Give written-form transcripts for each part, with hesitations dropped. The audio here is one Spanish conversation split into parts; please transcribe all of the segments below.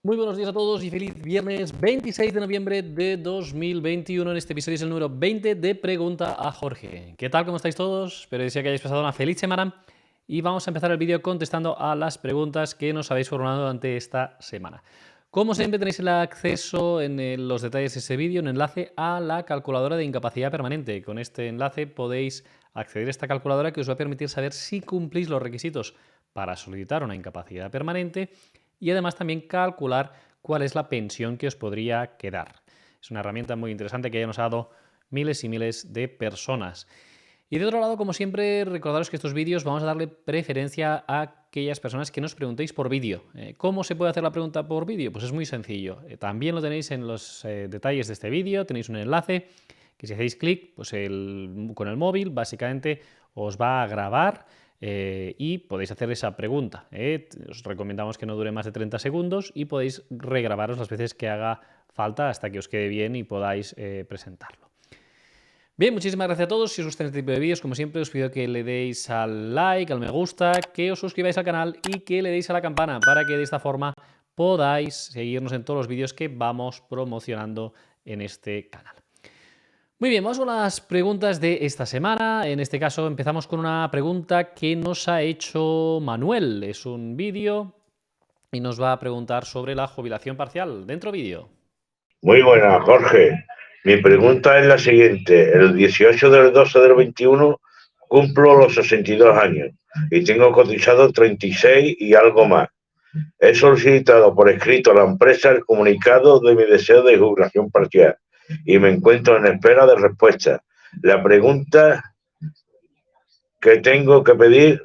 Muy buenos días a todos y feliz viernes 26 de noviembre de 2021. En este episodio es el número 20 de Pregunta a Jorge. ¿Qué tal? ¿Cómo estáis todos? Espero que hayáis pasado una feliz semana y vamos a empezar el vídeo contestando a las preguntas que nos habéis formulado durante esta semana. Como siempre tenéis el acceso en los detalles de ese vídeo, un enlace a la calculadora de incapacidad permanente. Con este enlace podéis acceder a esta calculadora que os va a permitir saber si cumplís los requisitos para solicitar una incapacidad permanente y además también calcular cuál es la pensión que os podría quedar. Es una herramienta muy interesante que ya nos ha dado miles y miles de personas. Y de otro lado, como siempre, recordaros que estos vídeos vamos a darle preferencia a aquellas personas que nos preguntéis por vídeo. ¿Cómo se puede hacer la pregunta por vídeo? Pues es muy sencillo. También lo tenéis en los detalles de este vídeo, tenéis un enlace que si hacéis clic, pues con el móvil básicamente os va a grabar y podéis hacer esa pregunta. Os recomendamos que no dure más de 30 segundos y podéis regrabaros las veces que haga falta hasta que os quede bien y podáis presentarlo. Bien, muchísimas gracias a todos. Si os gusta este tipo de vídeos, como siempre, os pido que le deis al like, al me gusta, que os suscribáis al canal y que le deis a la campana para que de esta forma podáis seguirnos en todos los vídeos que vamos promocionando en este canal. Muy bien, vamos con las preguntas de esta semana. En este caso empezamos con una pregunta que nos ha hecho Manuel. Es un vídeo y nos va a preguntar sobre la jubilación parcial. Dentro vídeo. Muy buena, Jorge. Mi pregunta es la siguiente. El 18 del 12 del 21 cumplo los 62 años y tengo cotizado 36 y algo más. He solicitado por escrito a la empresa el comunicado de mi deseo de jubilación parcial y me encuentro en espera de respuesta. La pregunta que tengo que pedir,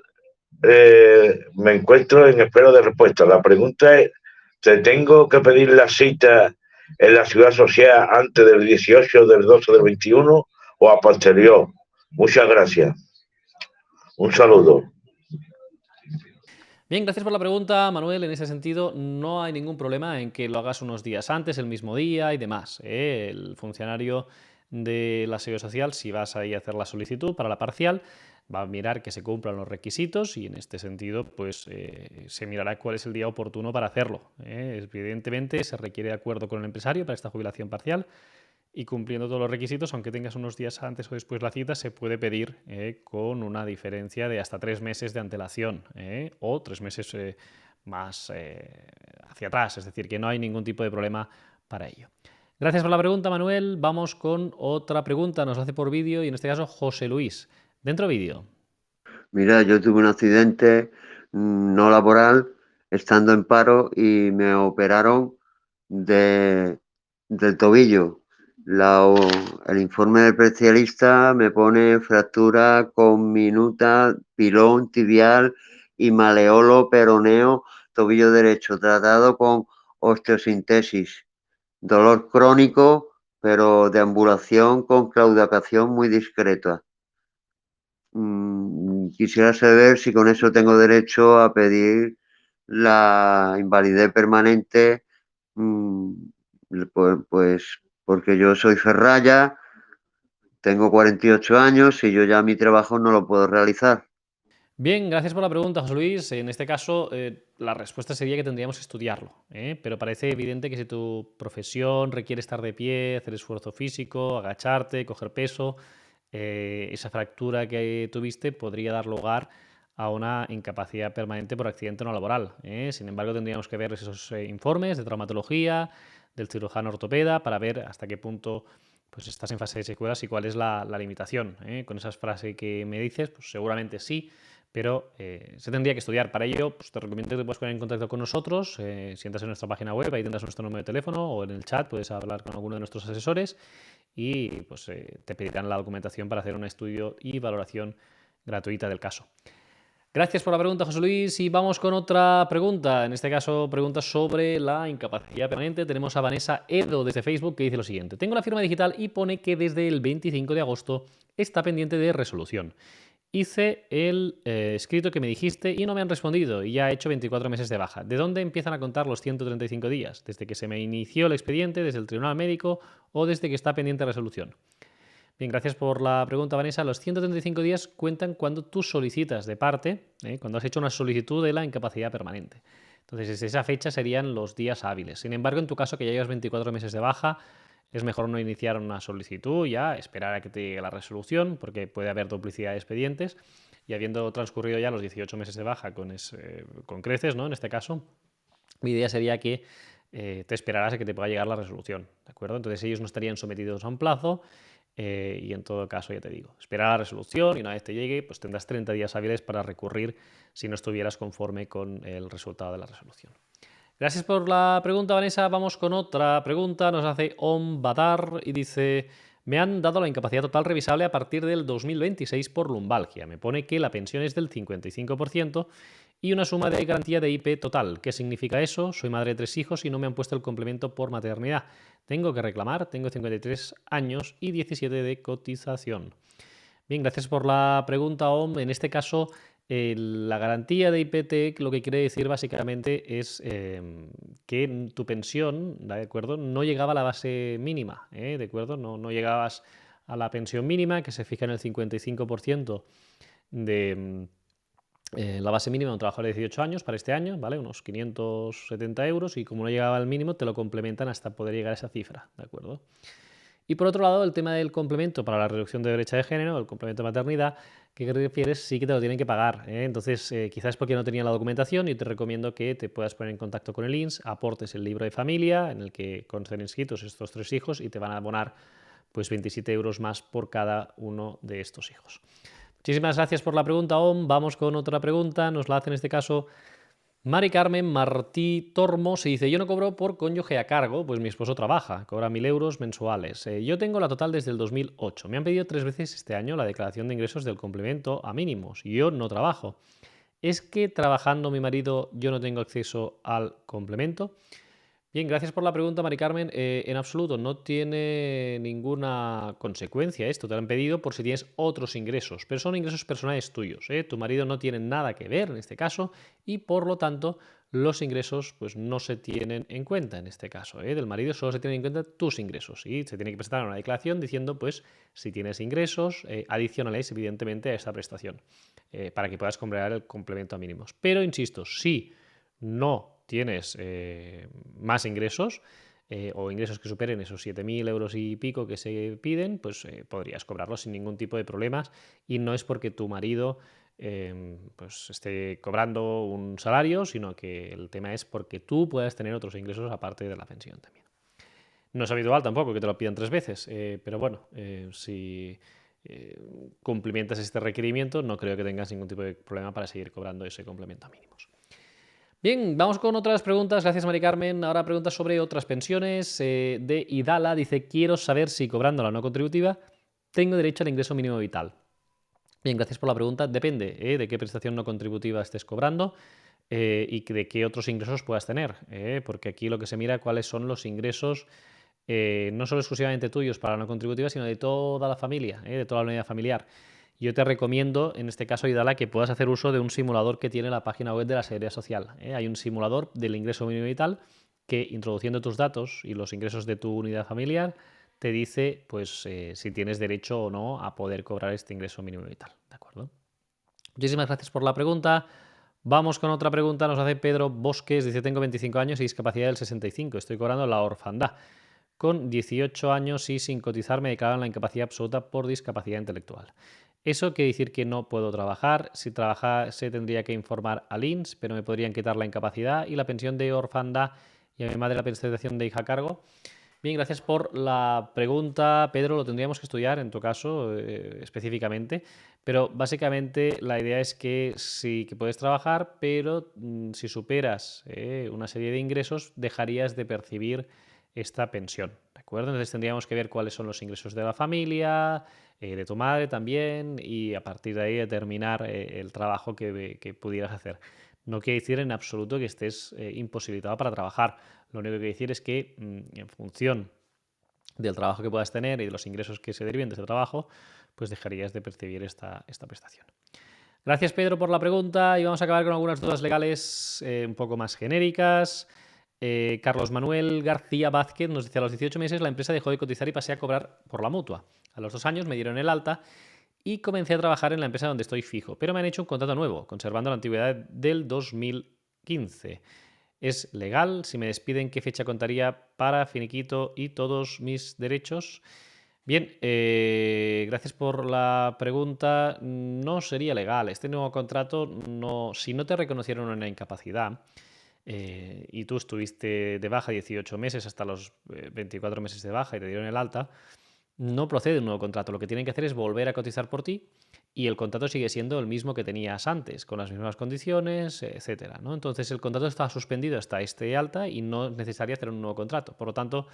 me encuentro en espera de respuesta. La pregunta es, ¿te tengo que pedir la cita en la Seguridad Social antes del 18 del 12 del 21 o a posterior? Muchas gracias. Un saludo. Bien, gracias por la pregunta, Manuel. En ese sentido, no hay ningún problema en que lo hagas unos días antes, el mismo día y demás. El funcionario de la Seguridad Social, si vas ahí a hacer la solicitud para la parcial, va a mirar que se cumplan los requisitos y en este sentido, pues se mirará cuál es el día oportuno para hacerlo. Evidentemente, se requiere de acuerdo con el empresario para esta jubilación parcial. Y cumpliendo todos los requisitos, aunque tengas unos días antes o después la cita, se puede pedir con una diferencia de hasta 3 meses de antelación o 3 meses más hacia atrás. Es decir, que no hay ningún tipo de problema para ello. Gracias por la pregunta, Manuel. Vamos con otra pregunta. Nos hace por vídeo y en este caso José Luis. Dentro vídeo. Mira, yo tuve un accidente no laboral estando en paro y me operaron del tobillo. El informe del especialista me pone fractura conminuta, pilón tibial y maleolo peroneo, tobillo derecho, tratado con osteosintesis. Dolor crónico, pero de ambulación con claudicación muy discreta. Quisiera saber si con eso tengo derecho a pedir la invalidez permanente, pues porque yo soy ferralla, tengo 48 años y yo ya mi trabajo no lo puedo realizar. Bien, gracias por la pregunta, José Luis. En este caso, la respuesta sería que tendríamos que estudiarlo, pero parece evidente que si tu profesión requiere estar de pie, hacer esfuerzo físico, agacharte, coger peso, esa fractura que tuviste podría dar lugar a una incapacidad permanente por accidente no laboral. Sin embargo, tendríamos que ver esos informes de traumatología, del cirujano ortopeda, para ver hasta qué punto pues, estás en fase de secuelas y cuál es la limitación. Con esas frases que me dices, pues seguramente sí, pero se tendría que estudiar. Para ello, pues te recomiendo que te puedas poner en contacto con nosotros. Si entras en nuestra página web, ahí tendrás nuestro número de teléfono o en el chat puedes hablar con alguno de nuestros asesores y pues, te pedirán la documentación para hacer un estudio y valoración gratuita del caso. Gracias por la pregunta, José Luis. Y vamos con otra pregunta. En este caso, preguntas sobre la incapacidad permanente. Tenemos a Vanessa Edo desde Facebook que dice lo siguiente. Tengo la firma digital y pone que desde el 25 de agosto está pendiente de resolución. Hice el escrito que me dijiste y no me han respondido y ya he hecho 24 meses de baja. ¿De dónde empiezan a contar los 135 días? ¿Desde que se me inició el expediente, desde el tribunal médico o desde que está pendiente de resolución? Bien, gracias por la pregunta, Vanessa. Los 135 días cuentan cuando tú solicitas de parte, cuando has hecho una solicitud de la incapacidad permanente. Entonces, esa fecha serían los días hábiles. Sin embargo, en tu caso, que ya llevas 24 meses de baja, es mejor no iniciar una solicitud ya, esperar a que te llegue la resolución, porque puede haber duplicidad de expedientes. Y habiendo transcurrido ya los 18 meses de baja con creces, ¿no? En este caso, mi idea sería que te esperaras a que te pueda llegar la resolución, ¿de acuerdo? Entonces ellos no estarían sometidos a un plazo y en todo caso, ya te digo, esperar a la resolución y una vez te llegue, pues tendrás 30 días hábiles para recurrir si no estuvieras conforme con el resultado de la resolución. Gracias por la pregunta, Vanessa. Vamos con otra pregunta. Nos hace Om Batar y dice: me han dado la incapacidad total revisable a partir del 2026 por lumbalgia. Me pone que la pensión es del 55% y una suma de garantía de IP total. ¿Qué significa eso? Soy madre de 3 hijos y no me han puesto el complemento por maternidad. Tengo que reclamar, tengo 53 años y 17 de cotización. Bien, gracias por la pregunta, Om. En este caso, la garantía de IPT lo que quiere decir básicamente es que tu pensión, ¿de acuerdo?, no llegaba a la base mínima, ¿de acuerdo? No llegabas a la pensión mínima, que se fija en el 55% de la base mínima de un trabajador de 18 años para este año, ¿vale? Unos 570 euros, y como no llegaba al mínimo, te lo complementan hasta poder llegar a esa cifra, ¿de acuerdo? Y por otro lado, el tema del complemento para la reducción de brecha de género, el complemento de maternidad, ¿qué refieres? Sí que te lo tienen que pagar, ¿eh? Entonces, quizás es porque no tenía la documentación y te recomiendo que te puedas poner en contacto con el INS, aportes el libro de familia en el que consten inscritos estos 3 hijos y te van a abonar pues 27 euros más por cada uno de estos hijos. Muchísimas gracias por la pregunta, Om. Vamos con otra pregunta. Nos la hace en este caso Mari Carmen Martí Tormos y dice: yo no cobro por cónyuge a cargo, pues mi esposo trabaja, cobra 1.000 euros mensuales. Yo tengo la total desde el 2008. Me han pedido 3 veces este año la declaración de ingresos del complemento a mínimos. Yo no trabajo. ¿Es que trabajando mi marido yo no tengo acceso al complemento? Bien, gracias por la pregunta, Mari Carmen. En absoluto, no tiene ninguna consecuencia esto. Te lo han pedido por si tienes otros ingresos, pero son ingresos personales tuyos, ¿eh? Tu marido no tiene nada que ver en este caso y por lo tanto los ingresos pues no se tienen en cuenta en este caso, ¿eh? Del marido solo se tienen en cuenta tus ingresos y se tiene que presentar una declaración diciendo pues si tienes ingresos adicionales evidentemente a esta prestación para que puedas comprar el complemento a mínimos. Pero insisto, si no tienes más ingresos o ingresos que superen esos 7.000 euros y pico que se piden, pues podrías cobrarlos sin ningún tipo de problemas y no es porque tu marido pues esté cobrando un salario, sino que el tema es porque tú puedas tener otros ingresos aparte de la pensión también. No es habitual tampoco que te lo pidan 3 veces, pero bueno, si cumplimentas este requerimiento, no creo que tengas ningún tipo de problema para seguir cobrando ese complemento a mínimos. Bien, vamos con otras preguntas. Gracias, Mari Carmen. Ahora preguntas sobre otras pensiones. De Idala dice: quiero saber si cobrando la no contributiva tengo derecho al ingreso mínimo vital. Bien, gracias por la pregunta. Depende de qué prestación no contributiva estés cobrando y de qué otros ingresos puedas tener. Porque aquí lo que se mira cuáles son los ingresos no solo exclusivamente tuyos para la no contributiva, sino de toda la familia, de toda la unidad familiar. Yo te recomiendo, en este caso, Idala, que puedas hacer uso de un simulador que tiene la página web de la Seguridad Social. Hay un simulador del ingreso mínimo vital que, introduciendo tus datos y los ingresos de tu unidad familiar, te dice pues, si tienes derecho o no a poder cobrar este ingreso mínimo vital. ¿De acuerdo? Muchísimas gracias por la pregunta. Vamos con otra pregunta. Nos hace Pedro Bosques. Dice: tengo 25 años y discapacidad del 65. Estoy cobrando la orfandad. Con 18 años y sin cotizar me declaran la incapacidad absoluta por discapacidad intelectual. ¿Eso quiere decir que no puedo trabajar? Si trabajase tendría que informar al INS, pero me podrían quitar la incapacidad y la pensión de orfandad y a mi madre la prestación de hija a cargo. Bien, gracias por la pregunta, Pedro. Lo tendríamos que estudiar en tu caso específicamente, pero básicamente la idea es que sí que puedes trabajar, pero si superas una serie de ingresos dejarías de percibir esta pensión, ¿de acuerdo? Entonces tendríamos que ver cuáles son los ingresos de la familia, de tu madre también, y a partir de ahí determinar el trabajo que pudieras hacer. No quiere decir en absoluto que estés imposibilitado para trabajar. Lo único que quiere decir es que en función del trabajo que puedas tener y de los ingresos que se deriven de ese trabajo, pues dejarías de percibir esta prestación. Gracias, Pedro, por la pregunta, y vamos a acabar con algunas dudas legales un poco más genéricas. Carlos Manuel García Vázquez nos dice: a los 18 meses la empresa dejó de cotizar y pasé a cobrar por la mutua. A los 2 años me dieron el alta y comencé a trabajar en la empresa donde estoy fijo, pero me han hecho un contrato nuevo, conservando la antigüedad del 2015. ¿Es legal? Si me despiden, ¿qué fecha contaría para finiquito y todos mis derechos? Bien, gracias por la pregunta. No sería legal. Este nuevo contrato, si no te reconocieron una incapacidad y tú estuviste de baja 18 meses hasta los 24 meses de baja y te dieron el alta, no procede un nuevo contrato. Lo que tienen que hacer es volver a cotizar por ti y el contrato sigue siendo el mismo que tenías antes, con las mismas condiciones, etcétera, ¿no? Entonces el contrato está suspendido hasta este alta y no es necesario hacer un nuevo contrato. Por lo tanto,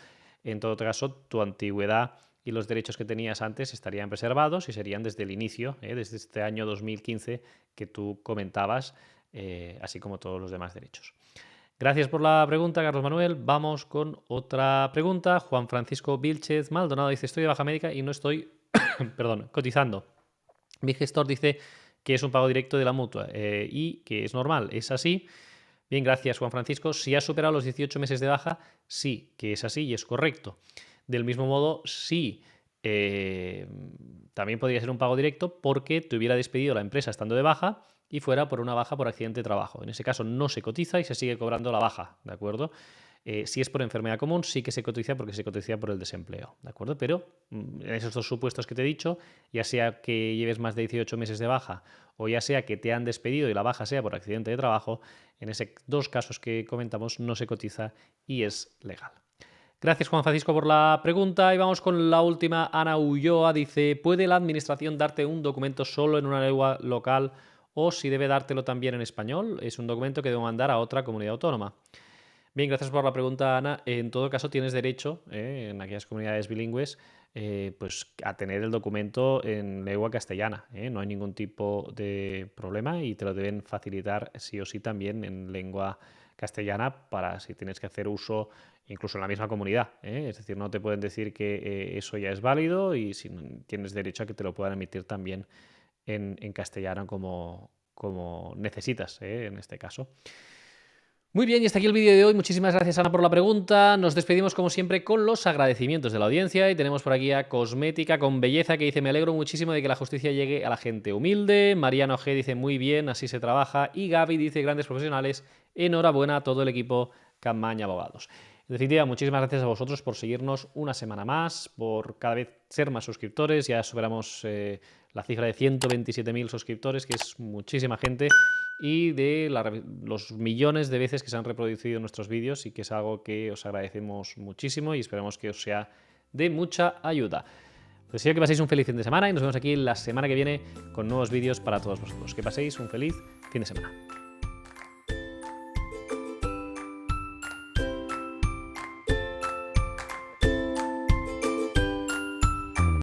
en todo caso, tu antigüedad y los derechos que tenías antes estarían preservados y serían desde el inicio, desde este año 2015 que tú comentabas, así como todos los demás derechos. Gracias por la pregunta, Carlos Manuel. Vamos con otra pregunta. Juan Francisco Vilchez Maldonado dice: estoy de baja médica y no estoy perdón, cotizando. Mi gestor dice que es un pago directo de la mutua y que es normal. ¿Es así? Bien, gracias, Juan Francisco. Si has superado los 18 meses de baja, sí, que es así y es correcto. Del mismo modo, sí, también podría ser un pago directo porque te hubiera despedido la empresa estando de baja y fuera por una baja por accidente de trabajo. En ese caso no se cotiza y se sigue cobrando la baja, ¿de acuerdo? Si es por enfermedad común, sí que se cotiza porque se cotiza por el desempleo, ¿de acuerdo? Pero en esos dos supuestos que te he dicho, ya sea que lleves más de 18 meses de baja o ya sea que te han despedido y la baja sea por accidente de trabajo, en esos dos casos que comentamos no se cotiza y es legal. Gracias, Juan Francisco, por la pregunta. Y vamos con la última. Ana Ulloa dice: ¿puede la administración darte un documento solo en una lengua local o si debe dártelo también en español? Es un documento que debo mandar a otra comunidad autónoma. Bien, gracias por la pregunta, Ana. En todo caso, tienes derecho, en aquellas comunidades bilingües, pues a tener el documento en lengua castellana. No hay ningún tipo de problema y te lo deben facilitar sí o sí también en lengua castellana para si tienes que hacer uso incluso en la misma comunidad. Es decir, no te pueden decir que eso ya es válido y si tienes derecho a que te lo puedan emitir también en castellano como necesitas, en este caso. Muy bien, y hasta aquí el vídeo de hoy. Muchísimas gracias, Ana, por la pregunta. Nos despedimos, como siempre, con los agradecimientos de la audiencia. Y tenemos por aquí a Cosmética con Belleza, que dice: me alegro muchísimo de que la justicia llegue a la gente humilde. Mariano G dice: muy bien, así se trabaja. Y Gaby dice: grandes profesionales, enhorabuena a todo el equipo Capmany Abogados. En definitiva, muchísimas gracias a vosotros por seguirnos una semana más, por cada vez ser más suscriptores. Ya superamos la cifra de 127.000 suscriptores, que es muchísima gente, y de los millones de veces que se han reproducido nuestros vídeos, y que es algo que os agradecemos muchísimo y esperamos que os sea de mucha ayuda. Deseo que paséis un feliz fin de semana y nos vemos aquí la semana que viene con nuevos vídeos para todos vosotros. Que paséis un feliz fin de semana.